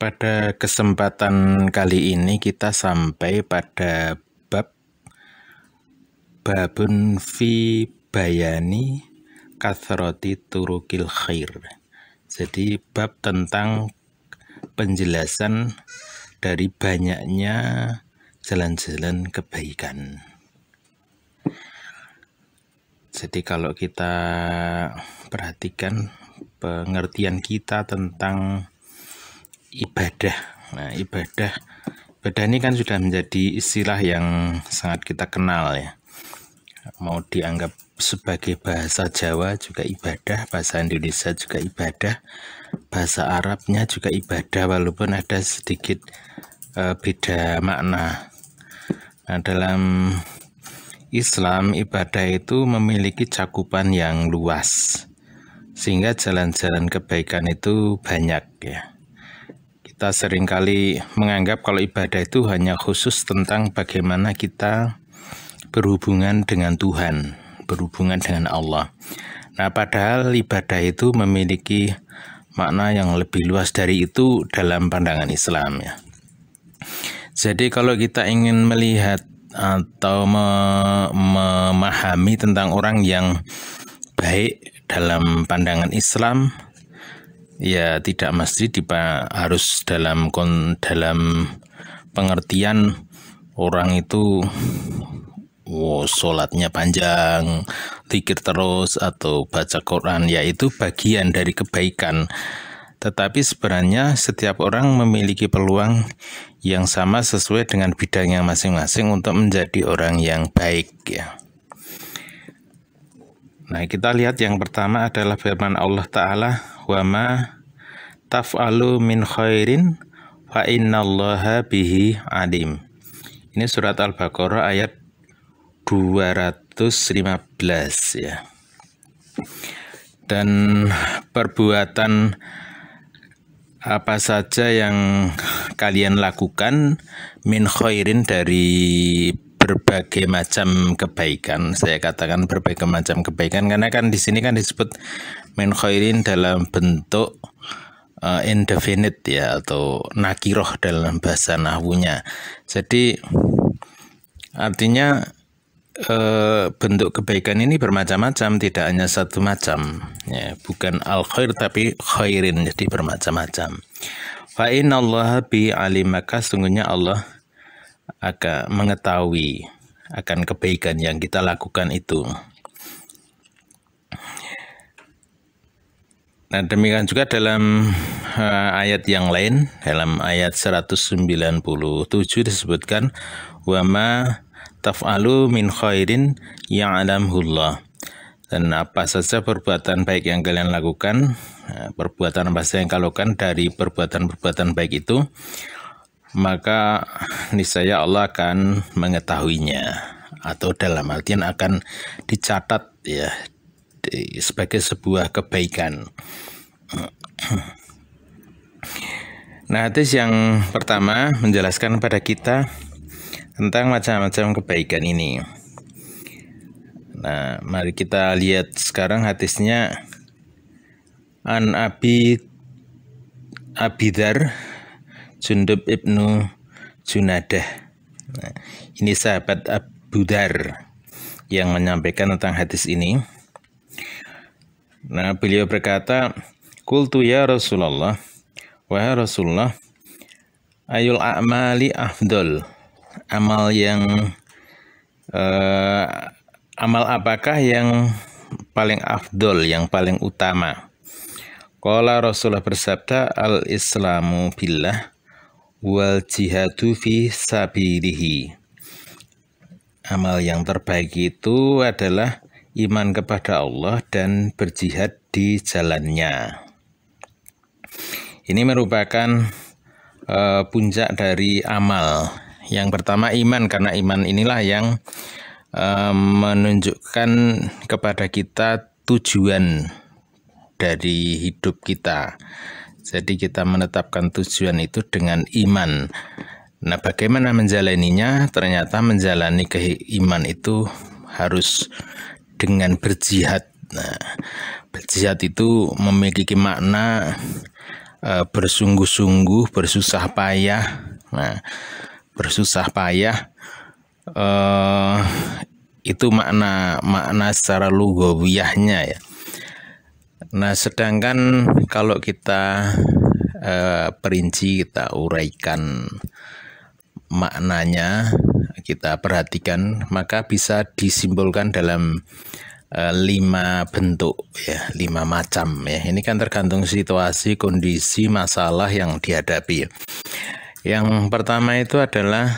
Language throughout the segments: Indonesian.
Pada kesempatan kali ini kita sampai pada babun fi bayani kathroti turukil khair. Jadi bab tentang penjelasan dari banyaknya jalan-jalan kebaikan. Jadi kalau kita perhatikan pengertian kita tentang ibadah. Nah, ibadah ini kan sudah menjadi istilah yang sangat kita kenal ya. Mau dianggap sebagai bahasa Jawa juga ibadah, bahasa Indonesia juga ibadah, bahasa Arabnya juga ibadah walaupun ada sedikit beda makna. Nah, dalam Islam ibadah itu memiliki cakupan yang luas sehingga jalan-jalan kebaikan itu banyak ya. Kita seringkali menganggap kalau ibadah itu hanya khusus tentang bagaimana kita berhubungan dengan Tuhan, berhubungan dengan Allah. Nah, padahal ibadah itu memiliki makna yang lebih luas dari itu dalam pandangan Islam ya. Jadi kalau kita ingin melihat atau memahami tentang orang yang baik dalam pandangan Islam, ya tidak mesti harus dalam pengertian orang itu sholatnya panjang, zikir terus atau baca Quran, yaitu bagian dari kebaikan. Tetapi sebenarnya setiap orang memiliki peluang yang sama sesuai dengan bidangnya masing-masing untuk menjadi orang yang baik ya. Nah, kita lihat yang pertama adalah firman Allah Ta'ala, wa ma taf'alu min khairin fa innallaha bihi alim. Ini surat Al-Baqarah ayat 215 ya. Dan perbuatan apa saja yang kalian lakukan min khairin dari berbagai macam kebaikan. Saya katakan berbagai macam kebaikan karena kan di sini kan disebut min khairin dalam bentuk indefinite ya, atau nakiroh dalam bahasa nahwunya. Jadi artinya bentuk kebaikan ini bermacam-macam, tidak hanya satu macam ya, bukan al khair tapi khairin, jadi bermacam-macam. Fa innallaha bi alim, maka sungguhnya Allah akan mengetahui akan kebaikan yang kita lakukan itu. Nah, demikian juga dalam ayat yang lain, dalam ayat 197 disebutkan wa ma taf'alu min khairin ya'lamhullah. Dan apa saja perbuatan baik yang kalian lakukan, perbuatan apa saja yang kalian lakukan dari perbuatan-perbuatan baik itu, maka niscaya Allah akan mengetahuinya, atau dalam artian akan dicatat ya sebagai sebuah kebaikan. Nah, hadis yang pertama menjelaskan pada kita tentang macam-macam kebaikan ini. Nah, mari kita lihat sekarang hadisnya. An Abidar Jundub ibnu Junadah. Nah, ini sahabat Abu Dar yang menyampaikan tentang hadis ini. Nah, beliau berkata, qultu ya Rasulullah, wahai Rasulullah, ayul a'mali afdol, amal apakah yang paling afdol, yang paling utama? Qala, Rasulullah bersabda, al-islamu billah wal jihadu fi sabilihi. Amal yang terbaik itu adalah iman kepada Allah dan berjihad di jalannya. Ini merupakan puncak dari amal. Yang pertama iman, karena iman inilah yang menunjukkan kepada kita tujuan dari hidup kita. Jadi kita menetapkan tujuan itu dengan iman. Nah, bagaimana menjalaninya? Ternyata menjalani iman itu harus dengan berjihad. Nah, berjihad itu memiliki makna bersungguh-sungguh, bersusah payah. Nah, bersusah payah itu makna secara lugawiyahnya ya. Nah, sedangkan kalau kita perinci, kita uraikan maknanya, kita perhatikan, maka bisa disimbolkan dalam 5 bentuk ya, 5 macam ya. Ini kan tergantung situasi, kondisi, masalah yang dihadapi. Yang pertama itu adalah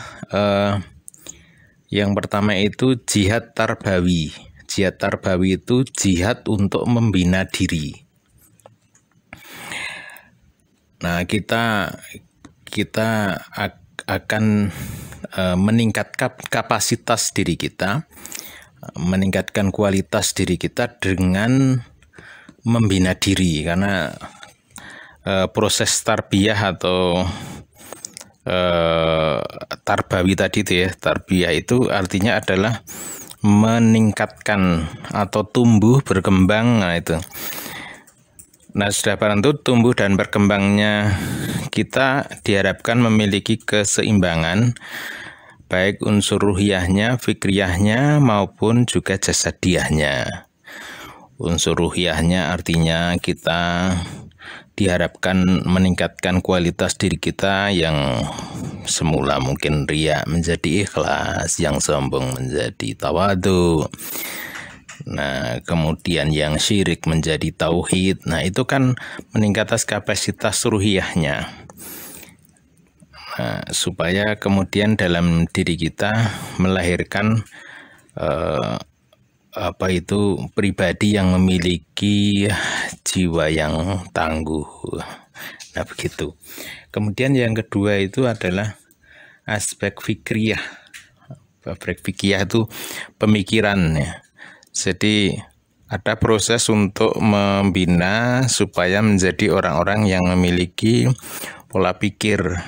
jihad tarbawi. Jihad tarbawi itu jihad untuk membina diri. Nah, kita akan meningkatkan kapasitas diri kita, meningkatkan kualitas diri kita dengan membina diri, karena proses tarbiyah atau tarbawi tadi itu ya, tarbiyah itu artinya adalah meningkatkan atau tumbuh berkembang. Nah itu. Nah, sudah barang itu tumbuh dan berkembangnya kita diharapkan memiliki keseimbangan baik unsur ruhiyahnya, fikriyahnya maupun juga jasadiahnya. Unsur ruhiyahnya artinya kita diharapkan meningkatkan kualitas diri kita yang semula mungkin riya menjadi ikhlas, yang sombong menjadi tawadu. Nah, kemudian yang syirik menjadi tauhid. Nah, itu kan meningkatkan kapasitas ruhiyahnya. Nah, supaya kemudian dalam diri kita melahirkan pribadi yang memiliki jiwa yang tangguh. Nah, begitu. Kemudian yang kedua itu adalah aspek fikriyah. Aspek fikriyah itu pemikiran ya. Jadi ada proses untuk membina supaya menjadi orang-orang yang memiliki pola pikir,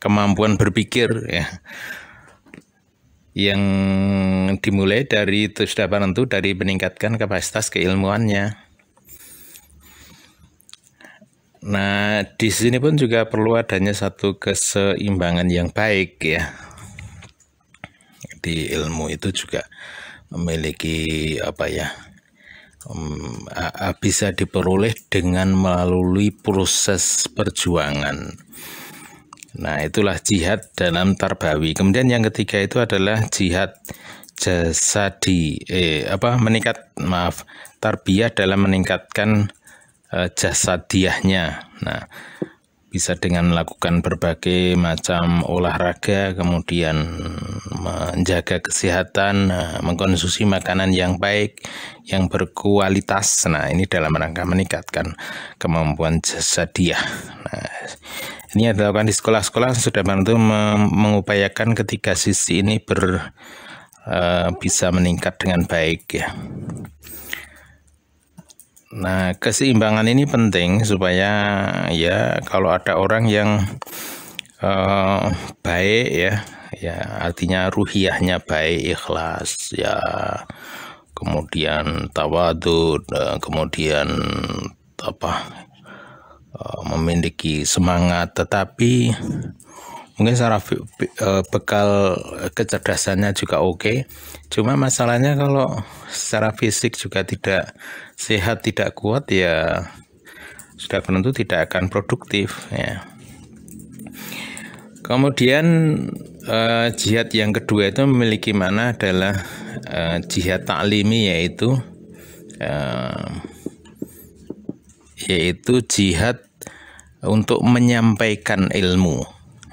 kemampuan berpikir ya, yang dimulai dari sudah tentu dari meningkatkan kapasitas keilmuannya. Nah, di sini pun juga perlu adanya satu keseimbangan yang baik ya. Di ilmu itu juga memiliki bisa diperoleh dengan melalui proses perjuangan. Nah, itulah jihad dalam tarbawi. Kemudian yang ketiga itu adalah jihad jasadi, tarbiyah dalam meningkatkan jasadiahnya. Nah, bisa dengan melakukan berbagai macam olahraga, kemudian menjaga kesehatan, mengkonsumsi makanan yang baik, yang berkualitas. Nah, ini dalam rangka meningkatkan kemampuan jasadiah. Nah, ini dilakukan di sekolah-sekolah sudah bantu mengupayakan ketiga sisi ini bisa meningkat dengan baik ya. Nah, keseimbangan ini penting supaya ya kalau ada orang yang baik ya artinya ruhiyahnya baik, ikhlas ya, kemudian tawadu, kemudian memiliki semangat, tetapi mungkin secara bekal kecerdasannya juga oke. Cuma masalahnya kalau secara fisik juga tidak sehat, tidak kuat, ya sudah tentu tidak akan produktif ya. Kemudian jihad yang kedua itu memiliki mana adalah jihad taklimi, yaitu jihad untuk menyampaikan ilmu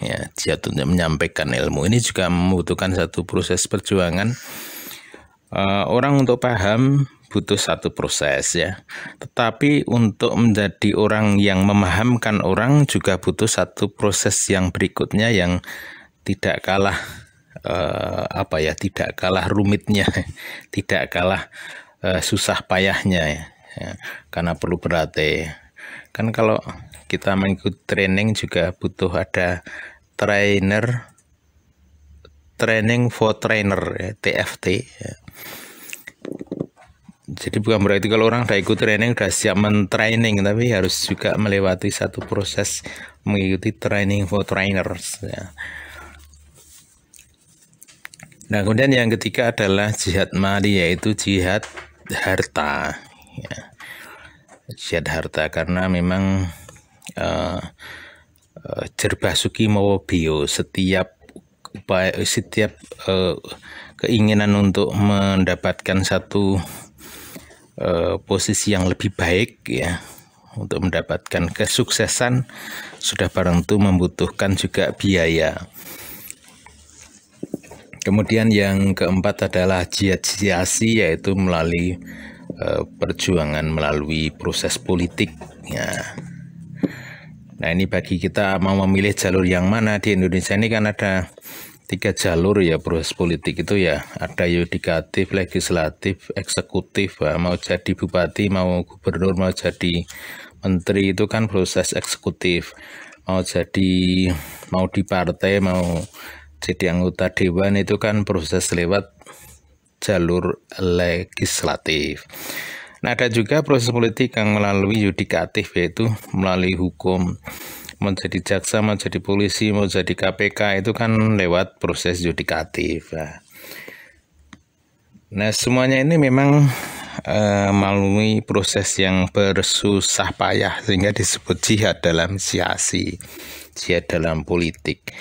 ya. Jihad untuk menyampaikan ilmu ini juga membutuhkan satu proses perjuangan. Orang untuk paham butuh satu proses ya, tetapi untuk menjadi orang yang memahamkan orang juga butuh satu proses yang berikutnya yang tidak kalah tidak kalah rumitnya, tidak kalah susah payahnya ya, karena perlu berlatih. Kan kalau kita mengikuti training juga butuh ada training for trainer ya, TFT ya. Jadi bukan berarti kalau orang udah ikut training udah siap mentraining, tapi harus juga melewati satu proses mengikuti training for trainers ya. Nah, kemudian yang ketiga adalah jihad mali, yaitu jihad harta ya. Jihad harta, karena memang jerbasuki mawa bio, setiap keinginan untuk mendapatkan satu posisi yang lebih baik ya, untuk mendapatkan kesuksesan sudah barang tentu membutuhkan juga biaya. Kemudian yang keempat adalah jihad siasi, yaitu melalui perjuangan melalui proses politik ya. Nah, ini bagi kita mau memilih jalur yang mana. Di Indonesia ini kan ada 3 jalur ya proses politik itu ya, ada yudikatif, legislatif, eksekutif. Mau jadi bupati, mau gubernur, mau jadi menteri itu kan proses eksekutif. Mau di partai, mau jadi anggota dewan itu kan proses lewat jalur legislatif. Nah, ada juga proses politik yang melalui yudikatif, yaitu melalui hukum. Mau jadi jaksa, mau jadi polisi, mau jadi KPK itu kan lewat proses yudikatif. Nah, semuanya ini memang melalui proses yang bersusah payah, sehingga disebut jihad dalam siasi, jihad dalam politik.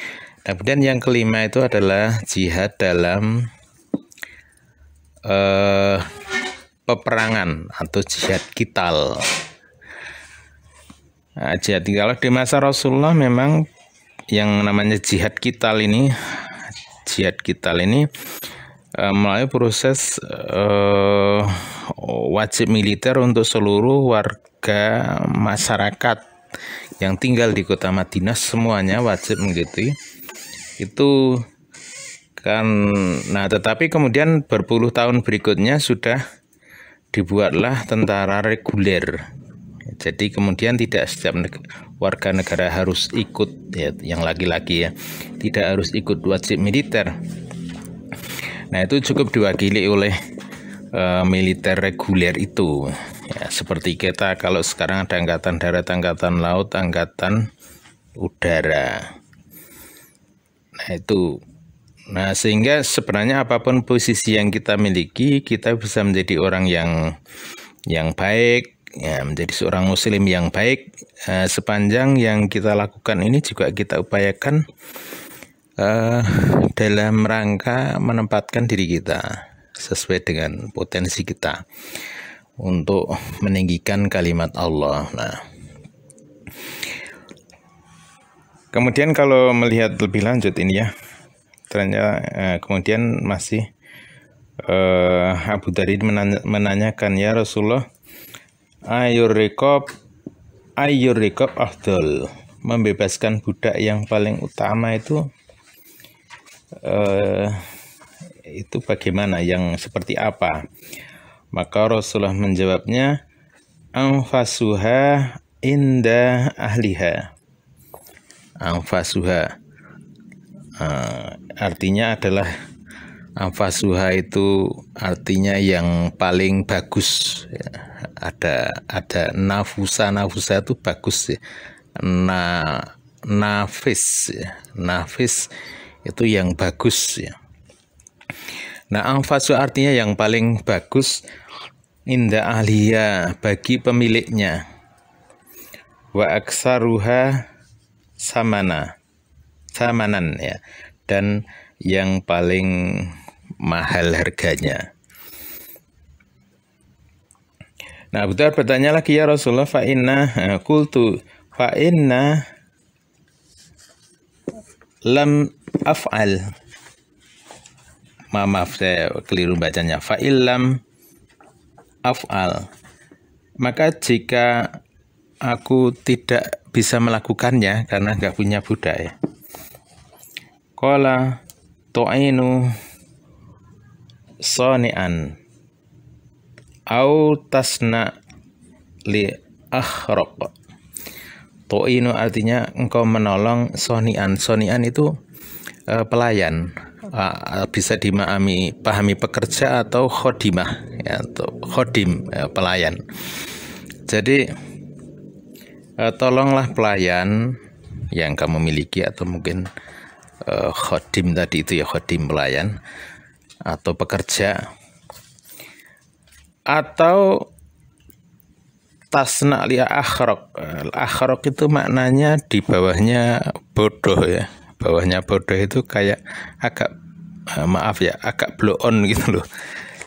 Nah, kemudian yang kelima itu adalah jihad dalam peperangan atau jihad qital. Nah, jihad kalau di masa Rasulullah memang yang namanya jihad qital ini melalui proses wajib militer untuk seluruh warga masyarakat yang tinggal di kota Madinah, semuanya wajib mengikuti itu kan. Nah, tetapi kemudian berpuluh tahun berikutnya sudah dibuatlah tentara reguler. Jadi kemudian tidak setiap warga negara harus ikut ya, yang laki-laki ya, tidak harus ikut wajib militer. Nah, itu cukup diwakili oleh militer reguler itu ya, seperti kita kalau sekarang ada angkatan darat, angkatan laut, angkatan udara. Nah, itu. Nah, sehingga sebenarnya apapun posisi yang kita miliki, kita bisa menjadi orang yang baik ya, menjadi seorang muslim yang baik sepanjang yang kita lakukan ini juga kita upayakan dalam rangka menempatkan diri kita sesuai dengan potensi kita untuk meninggikan kalimat Allah. Nah, kemudian kalau melihat lebih lanjut ini ya, ternyata kemudian masih Abu Dharid menanyakan, ya Rasulullah, ayyur riqab afdal, membebaskan budak yang paling utama itu bagaimana, yang seperti apa? Maka Rasulullah menjawabnya, anfasuha inda ahliha. Anfasuha artinya adalah, anfasuha itu artinya yang paling bagus ya. Ada nafusa itu bagus ya. Nafis ya. Nafis itu yang bagus ya. Nah, anfasu artinya yang paling bagus, inda ahliya, bagi pemiliknya, wa aksaruha samanan ya, dan yang paling mahal harganya. Nah, Abu Dhar bertanya lagi, ya Rasulullah, fa inna lam af'al. Maaf, saya keliru bacanya. Fa illam af'al, maka jika aku tidak bisa melakukannya karena nggak punya budak ya. Qala tu'inu sani'an au tasna li akhraq. Tu'inu artinya engkau menolong sonian. Sonian itu pelayan bisa pahami pekerja atau khodimah, ya, atau khodim, ya, pelayan. Jadi tolonglah pelayan yang kamu miliki, atau mungkin khodim tadi itu ya, khodim pelayan atau pekerja, atau tasna li akhrok. Akhrok itu maknanya di bawahnya bodoh ya. Bawahnya bodoh itu kayak agak maaf ya, agak blow on gitu loh.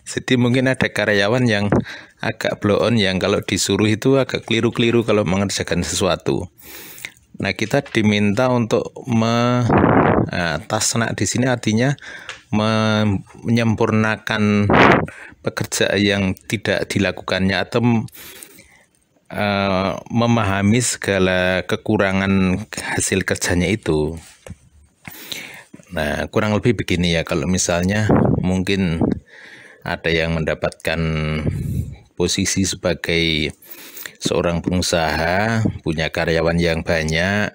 Jadi mungkin ada karyawan yang agak blow on, yang kalau disuruh itu agak keliru-keliru kalau mengerjakan sesuatu. Nah, kita diminta untuk tasna di sini artinya menyempurnakan pekerjaan yang tidak dilakukannya, atau memahami segala kekurangan hasil kerjanya itu. Nah, kurang lebih begini ya, kalau misalnya mungkin ada yang mendapatkan posisi sebagai seorang pengusaha, punya karyawan yang banyak.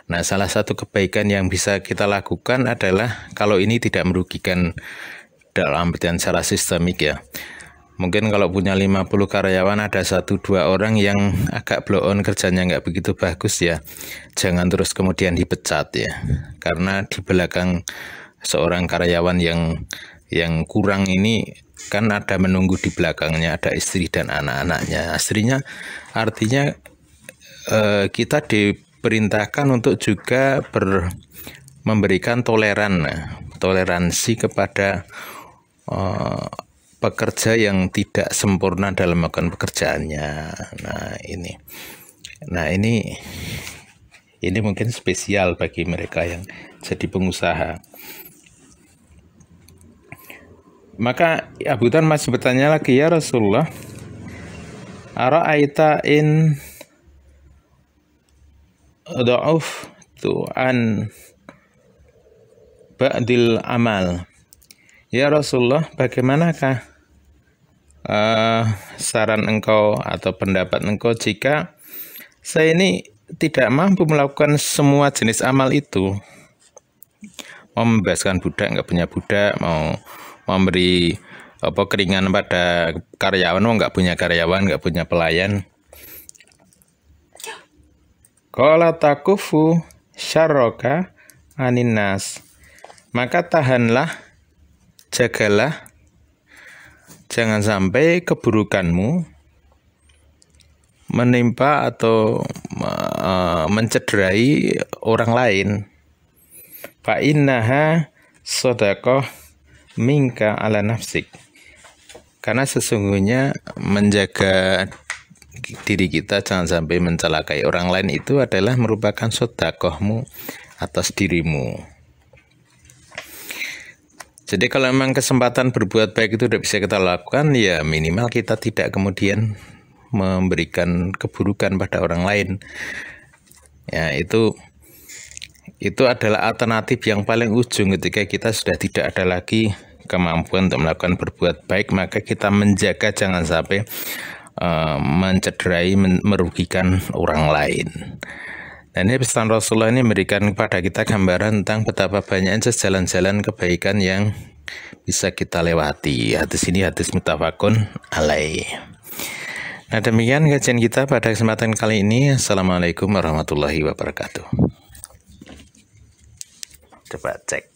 Nah, salah satu kebaikan yang bisa kita lakukan adalah, kalau ini tidak merugikan dalam artian secara sistemik ya. Mungkin kalau punya 50 karyawan, ada 1-2 orang yang agak blow on, kerjanya nggak begitu bagus ya, jangan terus kemudian dipecat ya. Karena di belakang seorang karyawan yang kurang ini kan ada menunggu di belakangnya, ada istri dan anak-anaknya. Artinya kita diperintahkan untuk juga memberikan toleransi kepada pekerja yang tidak sempurna dalam melakukan pekerjaannya. Nah ini mungkin spesial bagi mereka yang jadi pengusaha. Maka Abu Dhan masih bertanya lagi, ya Rasulullah, ara'aita in dha'uf an ba'dil amal. Ya Rasulullah, bagaimanakah saran engkau atau pendapat engkau jika saya ini tidak mampu melakukan semua jenis amal itu? Mau membebaskan budak, nggak punya budak, mau memberi keringan pada karyawan, nggak punya karyawan, nggak punya pelayan. Qala takufu syarroka anin nas. Maka tahanlah, jagalah, jangan sampai keburukanmu menimpa atau mencederai orang lain. Fa innaha shadaqah minka ala nafsik. Karena sesungguhnya menjaga diri kita jangan sampai mencelakai orang lain itu adalah merupakan sedekahmu atas dirimu. Jadi kalau memang kesempatan berbuat baik itu tidak bisa kita lakukan, ya minimal kita tidak kemudian memberikan keburukan pada orang lain. Ya, itu adalah alternatif yang paling ujung ketika kita sudah tidak ada lagi kemampuan untuk melakukan berbuat baik, maka kita menjaga jangan sampai mencederai, merugikan orang lain. Dan ini pesan Rasulullah ini memberikan kepada kita gambaran tentang betapa banyaknya jalan-jalan kebaikan yang bisa kita lewati. Hadis ini hadis muttafaqun alaih. Nah, demikian kajian kita pada kesempatan kali ini. Assalamualaikum warahmatullahi wabarakatuh. Coba cek.